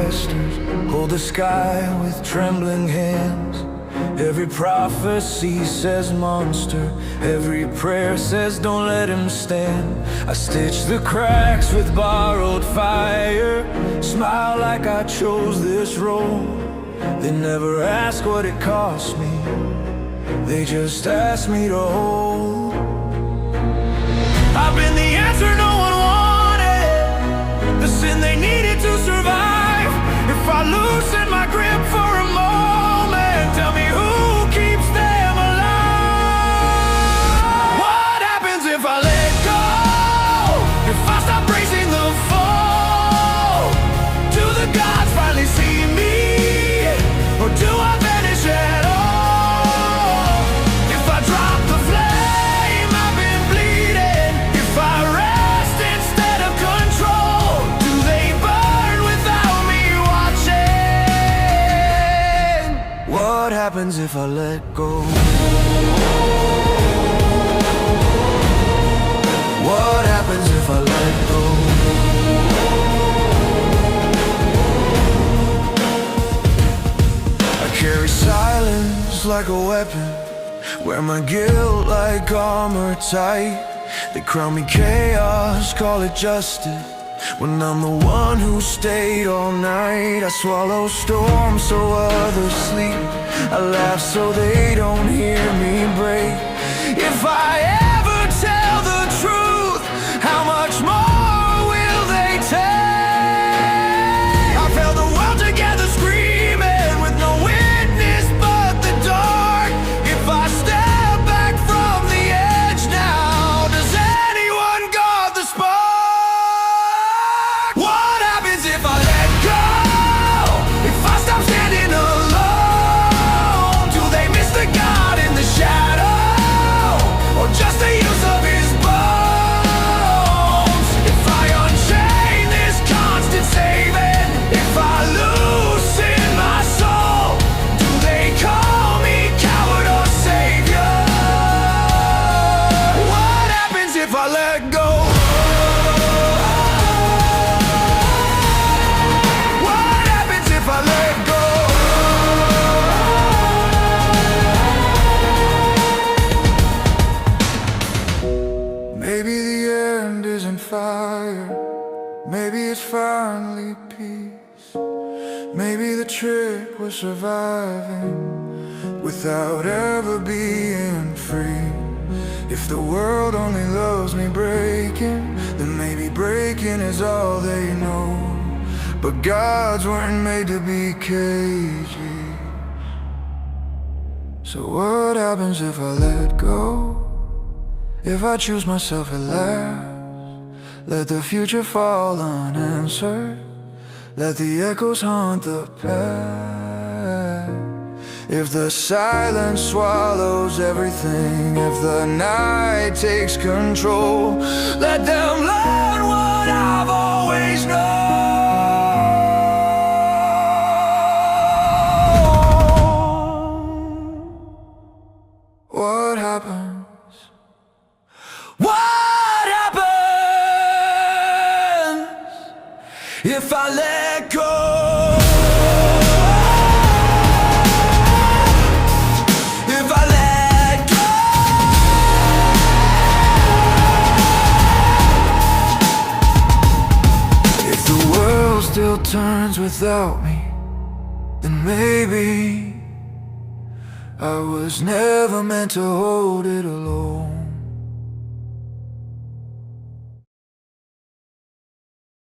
ancestors hold the sky with trembling hands. Every prophecy says monster, every prayer says don't let him stand. I stitch the cracks with borrowed fire, smile like I chose this role. They never ask what it cost me, they just ask me to hold. I've been the answer no one wanted, the sin they needed to survive. If I loosen my grip for a moment, tell me who keeps them alive? What happens if I let go? If I stop bracing the fall? Do the gods finally see me? Or do I vanish at all? If I drop the flame I've been bleeding, if I rest instead of control, do they burn without me watching? What happens if I let go? What happens if I let go? I carry silence like a weapon, wear my guilt like armor tight. They crown me chaos, call it justice, when I'm the one who stayed all night. I swallow storms so others sleep, I laugh so they don't hear me break. If I ever tell the truth, how much more will they take? I felt the world together screaming with no witness but the dark. If I step back from the edge now, does anyone got the spark? What happens if I let go? If I stop standing alone, do they miss the God in the shadow, or just the use of his bones? If I unchain this constant saving, if I loosen my soul, do they call me coward or savior? What happens if I let go? What happens if I let go? Maybe the end isn't fire, maybe it's finally peace. Maybe the trick was surviving without ever being free. If the world only loves me breaking, then maybe breaking is all they know. But gods weren't made to be cagey. So what happens if I let go? If I choose myself at last, let the future fall unanswered, let the echoes haunt the past. If the silence swallows everything, if the night takes control, let them learn what I've always known. What happens? What happens if I let go? If I let go? If the world still turns without me, then maybe I was never meant to hold it alone.